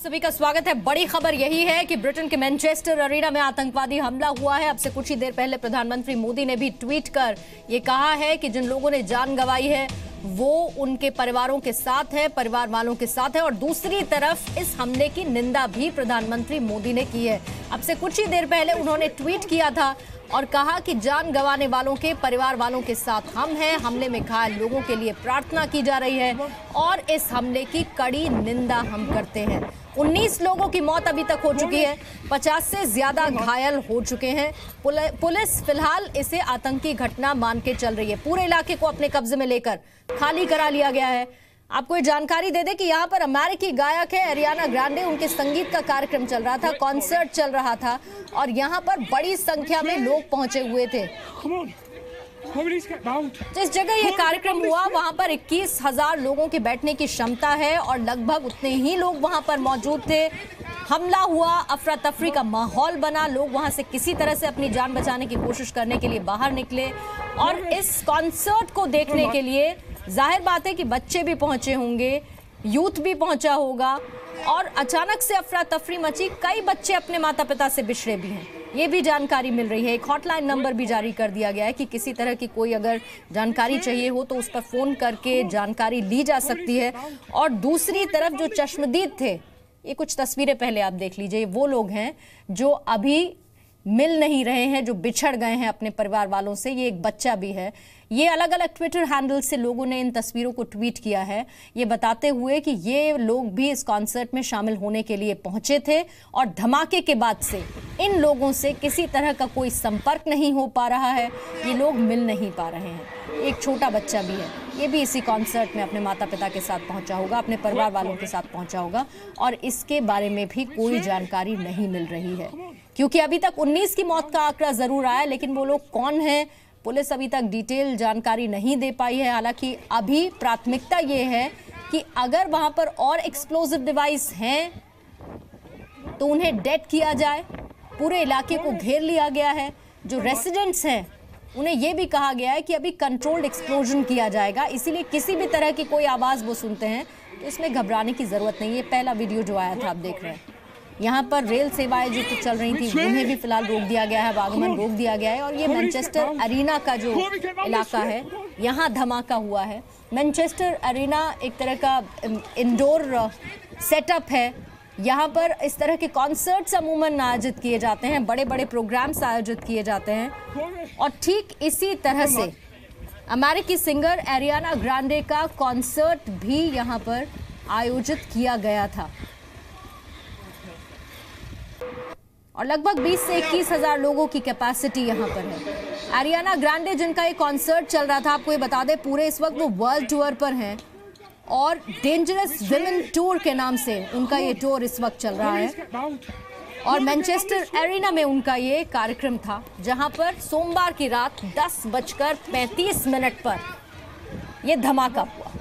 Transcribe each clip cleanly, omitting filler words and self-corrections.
सभी का स्वागत है। बड़ी खबर यही है कि ब्रिटेन के मैनचेस्टर अरीना में आतंकवादी हमला हुआ है। अब से कुछ ही देर पहले प्रधानमंत्री मोदी ने भी ट्वीट कर ये कहा है कि जिन लोगों ने जान गंवाई है वो उनके परिवारों के साथ है, परिवार वालों के साथ है। और दूसरी तरफ इस हमले की निंदा भी प्रधानमंत्री मोदी ने की है। अब से कुछ ही देर पहले उन्होंने ट्वीट किया था और कहा कि जान गंवाने वालों के परिवार वालों के साथ हम हैं। हमले में घायल लोगों के लिए प्रार्थना की जा रही है और इस हमले की कड़ी निंदा हम करते हैं। 19 लोगों की मौत अभी तक हो चुकी है, 50 से ज्यादा घायल हो चुके हैं। पुलिस फिलहाल इसे आतंकी घटना मान के चल रही है। पूरे इलाके को अपने कब्जे में लेकर खाली करा लिया गया है। आपको ये जानकारी दे दें कि यहाँ पर अमेरिकी गायक है अरियाना ग्रांडे, उनके संगीत का कार्यक्रम चल रहा था, कॉन्सर्ट चल रहा था और यहाँ पर बड़ी संख्या में लोग पहुंचे हुए थे। जिस जगह ये कार्यक्रम हुआ वहां पर 21,000 लोगों के बैठने की क्षमता है और लगभग उतने ही लोग वहां पर मौजूद थे। हमला हुआ, अफरा तफरी का माहौल बना, लोग वहां से किसी तरह से अपनी जान बचाने की कोशिश करने के लिए बाहर निकले और इस कॉन्सर्ट को देखने के लिए जाहिर बात है कि बच्चे भी पहुंचे होंगे, यूथ भी पहुंचा होगा और अचानक से अफरा तफरी मची। कई बच्चे अपने माता पिता से बिछड़े भी हैं, ये भी जानकारी मिल रही है। एक हॉटलाइन नंबर भी जारी कर दिया गया है कि किसी तरह की कोई अगर जानकारी चाहिए हो तो उस पर फोन करके जानकारी ली जा सकती है। और दूसरी तरफ जो चश्मदीद थे, ये कुछ तस्वीरें पहले आप देख लीजिए, वो लोग हैं जो अभी मिल नहीं रहे हैं, जो बिछड़ गए हैं अपने परिवार वालों से। ये एक बच्चा भी है। ये अलग अलग ट्विटर हैंडल से लोगों ने इन तस्वीरों को ट्वीट किया है, ये बताते हुए कि ये लोग भी इस कॉन्सर्ट में शामिल होने के लिए पहुंचे थे और धमाके के बाद से इन लोगों से किसी तरह का कोई संपर्क नहीं हो पा रहा है, ये लोग मिल नहीं पा रहे हैं। एक छोटा बच्चा भी है, ये भी इसी कॉन्सर्ट में अपने माता पिता के साथ पहुंचा होगा, अपने परिवार वालों के साथ पहुंचा होगा और इसके बारे में भी कोई जानकारी नहीं मिल रही है। क्योंकि अभी तक 19 की मौत का आंकड़ा जरूर आया, लेकिन वो लोग कौन हैं पुलिस अभी तक डिटेल जानकारी नहीं दे पाई है। हालांकि अभी प्राथमिकता ये है कि अगर वहां पर और एक्सप्लोजिव डिवाइस हैं तो उन्हें डेड किया जाए। पूरे इलाके को घेर लिया गया है। जो रेसिडेंट्स हैं उन्हें यह भी कहा गया है कि अभी कंट्रोल्ड एक्सप्लोजन किया जाएगा, इसीलिए किसी भी तरह की कोई आवाज वो सुनते हैं तो इसमें घबराने की जरूरत नहीं है। पहला वीडियो जो आया था आप देख रहे हैं, यहाँ पर रेल सेवाएं जो तो चल रही थी उन्हें भी फिलहाल रोक दिया गया है, आवागमन रोक दिया गया है। और ये मैनचेस्टर अरीना का जो इलाका है, यहाँ धमाका हुआ है। मैनचेस्टर अरीना एक तरह का इंडोर सेटअप है। यहाँ पर इस तरह के कॉन्सर्ट्स अमूमन आयोजित किए जाते हैं, बड़े बड़े प्रोग्राम्स आयोजित किए जाते हैं और ठीक इसी तरह से अमेरिकी सिंगर अरियाना ग्रांडे का कॉन्सर्ट भी यहाँ पर आयोजित किया गया था और लगभग 20 से 21,000 लोगों की कैपेसिटी यहाँ पर है। अरियाना ग्रांडे जिनका ये कॉन्सर्ट चल रहा था, आपको ये बता दें पूरे इस वक्त वो वर्ल्ड टूर पर हैं और डेंजरस विमेन टूर के नाम से उनका ये टूर इस वक्त चल रहा है। और मैनचेस्टर एरिना में उनका ये कार्यक्रम था जहां पर सोमवार की रात 10:35 पर यह धमाका हुआ।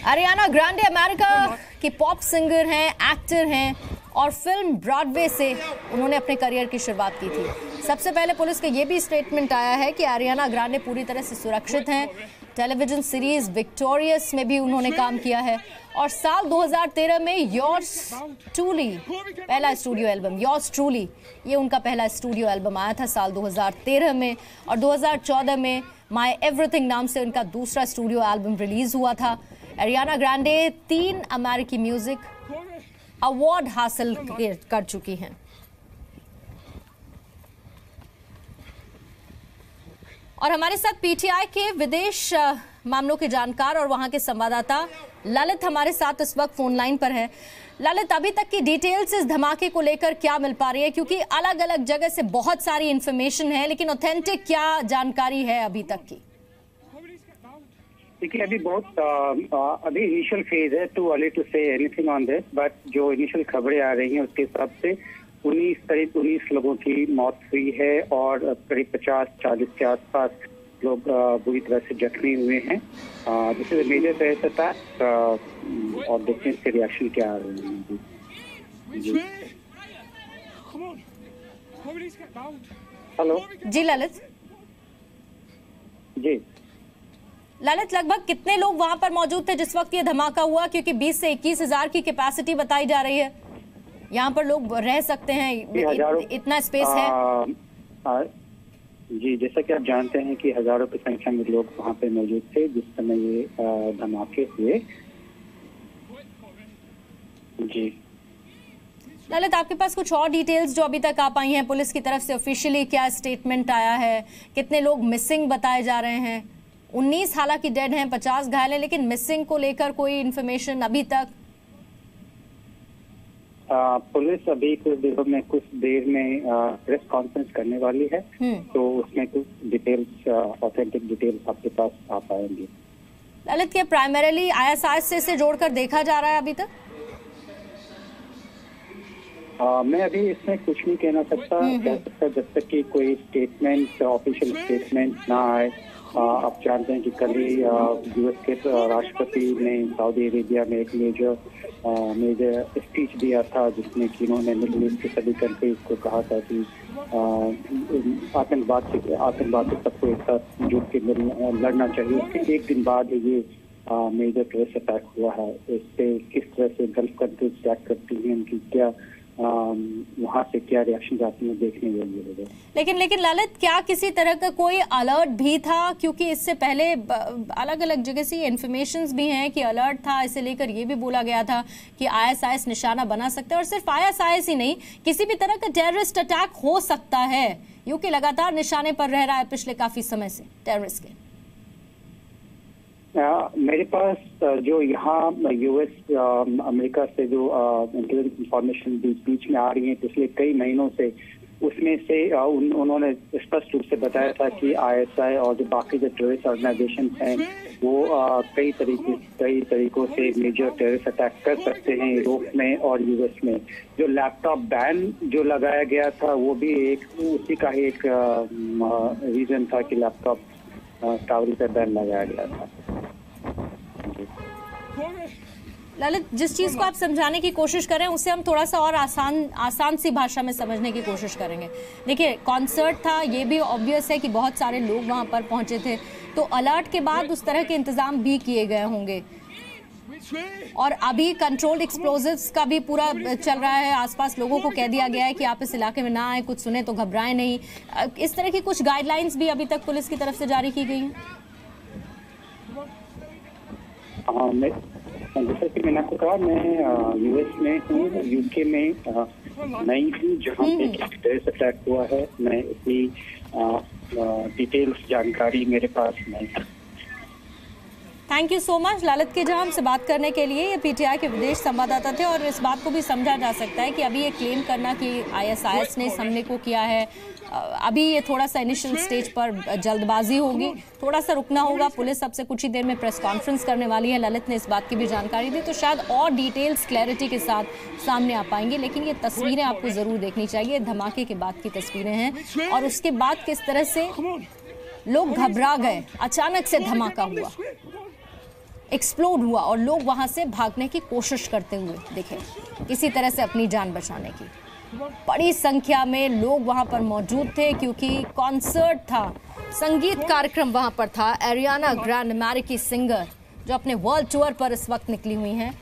अरियाना ग्रांडे अमेरिका की पॉप सिंगर हैं, एक्टर हैं और फिल्म ब्रॉडवे से उन्होंने अपने करियर की शुरुआत की थी। सबसे पहले पुलिस का ये भी स्टेटमेंट आया है कि अरियाना ग्रांडे पूरी तरह से सुरक्षित हैं। टेलीविजन सीरीज विक्टोरियस में भी उन्होंने काम किया है और साल 2013 में योर्स ट्रूली पहला स्टूडियो एल्बम, योर्स ट्रूली ये उनका पहला स्टूडियो एल्बम आया था साल 2013 में। और 2014 में माय एवरीथिंग नाम से उनका दूसरा स्टूडियो एल्बम रिलीज हुआ था। अरियाना ग्रांडे 3 अमेरिकी म्यूजिक अवार्ड हासिल कर चुकी हैं। और हमारे साथ पीटीआई के विदेश मामलों के जानकार और वहां के संवाददाता ललित हमारे साथ इस वक्त फोन लाइन पर है। ललित, अभी तक की डिटेल्स इस धमाके को लेकर क्या मिल पा रही है? क्योंकि अलग अलग जगह से बहुत सारी इंफॉर्मेशन है, लेकिन ऑथेंटिक क्या जानकारी है अभी तक की? देखिए अभी अभी इनिशियल फेज है, too early to say anything on this, but जो इनिशियल खबरें आ रही हैं उसके हिसाब से करीब 19 लोगों की मौत हुई है और करीब 50-40 के आसपास लोग बुरी तरह से जख्मी हुए हैं। This is major terrorist attack और देखते हैं इसके रिएक्शन क्या आ रहे हैं। हेलो जी ललित जी, ललित, लगभग कितने लोग वहां पर मौजूद थे जिस वक्त ये धमाका हुआ? क्योंकि 20 से 21 हजार की कैपेसिटी बताई जा रही है। यहाँ पर लोग रह सकते हैं, इतना स्पेस है? जी, जैसा कि आप जानते हैं कि हजारों की संख्या में लोग वहाँ पे मौजूद थे जिस समय ये धमाके हुए। जी ललित, आपके पास कुछ और डिटेल्स जो अभी तक आ पाई हैं? पुलिस की तरफ से ऑफिशियली क्या स्टेटमेंट आया है? कितने लोग मिसिंग बताए जा रहे हैं? 19 हालांकि डेड हैं, 50 घायल हैं, लेकिन मिसिंग को लेकर कोई इन्फॉर्मेशन अभी तक? पुलिस अभी कुछ देर में प्रेस कॉन्फ्रेंस करने वाली है, तो उसमें कुछ डिटेल्स, ऑथेंटिक डिटेल्स आपके पास आ पाएंगे। ललित, क्या प्राइमरीली ISIS से जोड़कर देखा जा रहा है अभी तक? मैं अभी इसमें कुछ नहीं कहना सकता जब तक कि कोई स्टेटमेंट, ऑफिशियल स्टेटमेंट ना आए। आप जानते हैं कि कल ही यूएस के राष्ट्रपति ने सऊदी अरेबिया में एक मेजर स्पीच दिया था जिसमें कि उन्होंने मिडिल ईस्ट की सभी कंट्रीज को कहा था कि आतंकवाद से सबको एक साथ जुट के लड़ना चाहिए। उसके एक दिन बाद ये मेजर टेररिस्ट अटैक हुआ है। इससे किस तरह से गल्फ कंट्रीज अटैक करती हैं, उनकी क्या वहाँ से क्या रिएक्शन आती हैं, देखने योग्य होगा। लेकिन ललित, क्या किसी तरह का कोई अलर्ट भी था? क्योंकि इससे पहले अलग अलग जगह से इन्फॉर्मेशंस भी हैं कि अलर्ट था, इसे लेकर ये भी बोला गया था कि ISIS निशाना बना सकता है, और सिर्फ ISIS ही नहीं, किसी भी तरह का टेररिस्ट अटैक हो सकता है। यूके लगातार निशाने पर रह रहा है पिछले काफी समय से टेररिस्ट के। मेरे पास जो यहाँ यूएस अमेरिका से जो इंटेलिजेंस इंफॉर्मेशन बीच में आ रही है पिछले कई महीनों से, उसमें से उन्होंने स्पष्ट रूप से बताया था कि ISI और जो बाकी जो टेररिस्ट ऑर्गेनाइजेशन हैं वो कई तरीकों से मेजर टेररिस्ट अटैक कर सकते हैं यूरोप में और यूएस में। जो लैपटॉप बैन जो लगाया गया था वो भी उसी का ही एक रीजन था कि लैपटॉप टावर पर बैन लगाया गया था। ललित, जिस चीज को आप समझाने की कोशिश करें उसे हम थोड़ा सा और आसान सी भाषा में समझने की कोशिश करेंगे। देखिए, कॉन्सर्ट था, ये भी ऑब्वियस है कि बहुत सारे लोग वहां पर पहुंचे थे, तो अलर्ट के बाद उस तरह के इंतजाम भी किए गए होंगे। और अभी कंट्रोल्ड एक्सप्लोजिव्स का भी पूरा चल रहा है, आसपास लोगों को कह दिया गया है कि आप इस इलाके में ना आए, कुछ सुने तो घबराएं नहीं। इस तरह की कुछ गाइडलाइंस भी अभी तक पुलिस की तरफ से जारी की गई हैं। जैसे कि मैंने आपको कहा, मैं यूएस में हूँ, यूके में नहीं हूँ जहाँ पे टेररिस्ट अटैक हुआ है। मैं इतनी डिटेल्स जानकारी मेरे पास नहीं है। Thank you so much Lalit के जहां हमसे बात करने के लिए। ये PTI के विदेश संवाददाता थे, और इस बात को भी समझा जा सकता है कि अभी ये क्लेम करना कि ISIS ने इस हमले को किया है, अभी ये थोड़ा सा इनिशियल स्टेज पर जल्दबाजी होगी, थोड़ा सा रुकना होगा। पुलिस अब से कुछ ही देर में प्रेस कॉन्फ्रेंस करने वाली है। ललित ने इस बात की भी जानकारी दी, तो शायद और डिटेल्स क्लैरिटी के साथ सामने आ पाएंगे। लेकिन ये तस्वीरें आपको जरूर देखनी चाहिए, धमाके के बाद की तस्वीरें हैं, और उसके बाद किस तरह से लोग घबरा गए। अचानक से धमाका हुआ, एक्सप्लोड हुआ, और लोग वहां से भागने की कोशिश करते हुए दिखे, किसी तरह से अपनी जान बचाने की। बड़ी संख्या में लोग वहां पर मौजूद थे क्योंकि कॉन्सर्ट था, संगीत कार्यक्रम वहां पर था। एरियाना ग्रैंड, अमेरिकी सिंगर जो अपने वर्ल्ड टूर पर इस वक्त निकली हुई हैं,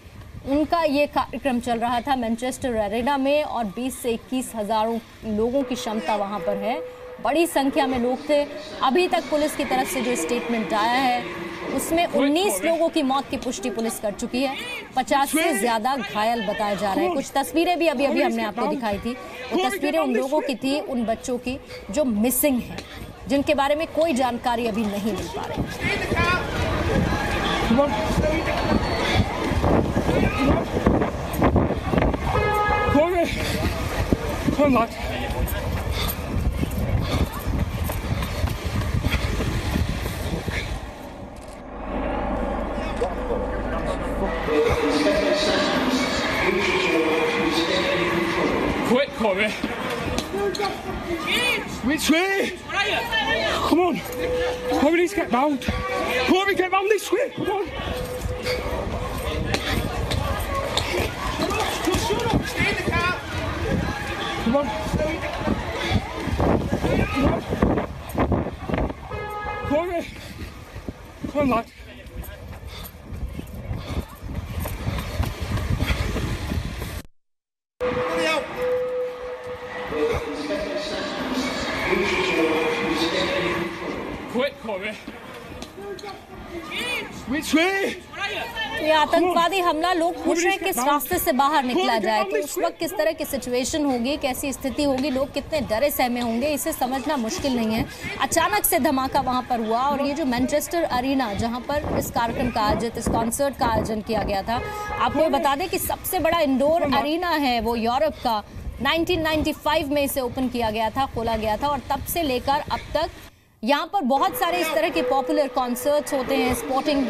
उनका ये कार्यक्रम चल रहा था मैनचेस्टर एरिना में, और 20 से 21 हज़ारों लोगों की क्षमता वहां पर है। बड़ी संख्या में लोग थे। अभी तक पुलिस की तरफ से जो स्टेटमेंट आया है उसमें 19 लोगों की मौत की पुष्टि पुलिस कर चुकी है, 50 से ज्यादा घायल बताए जा रहे हैं। कुछ तस्वीरें भी अभी हमने आपको दिखाई थी, वो तस्वीरें उन लोगों की थी, उन बच्चों की जो मिसिंग हैं, जिनके बारे में कोई जानकारी अभी नहीं मिल पा रही। Quick, Corey. Which way? Come on. Corey needs to get round. Corey, get round this way. Come on. Shut up. Stay in the car. Come on. Come on. Corey. Come on, Quick, Corey. Which way? ये आतंकवादी हमला, लोग पूछ रहे हैं किस रास्ते से बाहर निकला जाए। तो उस वक्त किस तरह की सिचुएशन होगी, कैसी स्थिति होगी, लोग कितने डरे सहमे होंगे, इसे समझना मुश्किल नहीं है। अचानक से धमाका वहां पर हुआ और ये जो मैनचेस्टर अरीना जहां पर इस कार्यक्रम का आयोजित, इस कॉन्सर्ट का आयोजन किया गया था, आपको ये बता दें कि सबसे बड़ा इंडोर अरीना है वो यूरोप का। 1995 में इसे ओपन किया गया था, खोला गया था और तब से लेकर अब तक यहाँ पर बहुत सारे इस तरह के पॉपुलर कॉन्सर्ट्स होते हैं। स्पोर्टिंग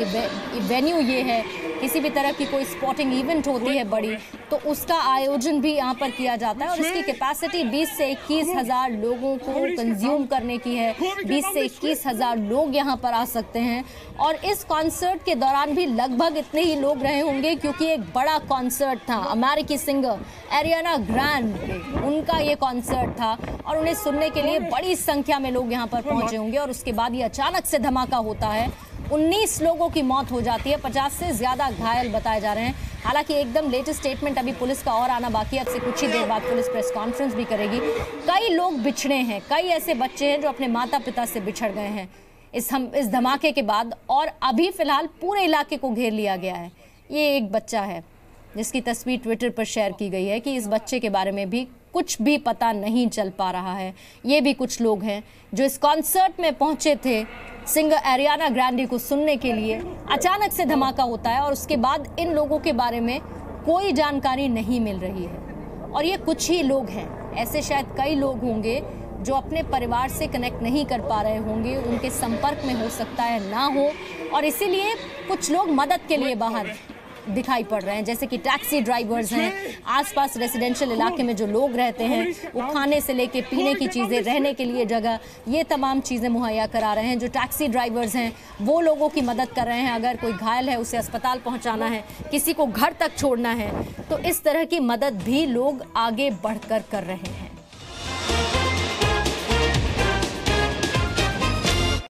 वेन्यू ये है, किसी भी तरह की कोई स्पोर्टिंग इवेंट होती है बड़ी, तो उसका आयोजन भी यहाँ पर किया जाता है और इसकी कैपेसिटी 20 से 21 हज़ार लोगों को कंज्यूम करने की है। 20 से 21 हज़ार लोग यहाँ पर आ सकते हैं और इस कॉन्सर्ट के दौरान भी लगभग इतने ही लोग रहे होंगे क्योंकि एक बड़ा कॉन्सर्ट था। अमेरिकी सिंगर एरियाना ग्रैंडे, उनका ये कॉन्सर्ट था और उन्हें सुनने के लिए बड़ी संख्या में लोग यहाँ पर पहुंचे होंगे और उसके बाद ये अचानक से धमाका होता है। 19 लोगों की मौत हो जाती है, 50 से ज्यादा घायल बताए जा रहे हैं। हालांकि एकदम लेटेस्ट स्टेटमेंट अभी पुलिस का और आना बाकी है। अब से कुछ ही देर बाद पुलिस प्रेस कॉन्फ्रेंस भी करेगी। कई लोग बिछड़े हैं, कई ऐसे बच्चे हैं जो अपने माता पिता से बिछड़ गए हैं इस धमाके के बाद और अभी फिलहाल पूरे इलाके को घेर लिया गया है। ये एक बच्चा है जिसकी तस्वीर ट्विटर पर शेयर की गई है कि इस बच्चे के बारे में भी कुछ भी पता नहीं चल पा रहा है। ये भी कुछ लोग हैं जो इस कॉन्सर्ट में पहुंचे थे सिंगर एरियाना ग्रैंडे को सुनने के लिए। अचानक से धमाका होता है और उसके बाद इन लोगों के बारे में कोई जानकारी नहीं मिल रही है और ये कुछ ही लोग हैं। ऐसे शायद कई लोग होंगे जो अपने परिवार से कनेक्ट नहीं कर पा रहे होंगे, उनके संपर्क में हो सकता है ना हो और इसीलिए कुछ लोग मदद के लिए बाहर दिखाई पड़ रहे हैं, जैसे कि टैक्सी ड्राइवर्स हैं, आसपास रेजिडेंशियल इलाके में जो लोग रहते हैं वो खाने से लेके पीने की चीज़ें, रहने के लिए जगह, ये तमाम चीज़ें मुहैया करा रहे हैं। जो टैक्सी ड्राइवर्स हैं वो लोगों की मदद कर रहे हैं, अगर कोई घायल है उसे अस्पताल पहुंचाना है, किसी को घर तक छोड़ना है, तो इस तरह की मदद भी लोग आगे बढ़कर कर रहे हैं।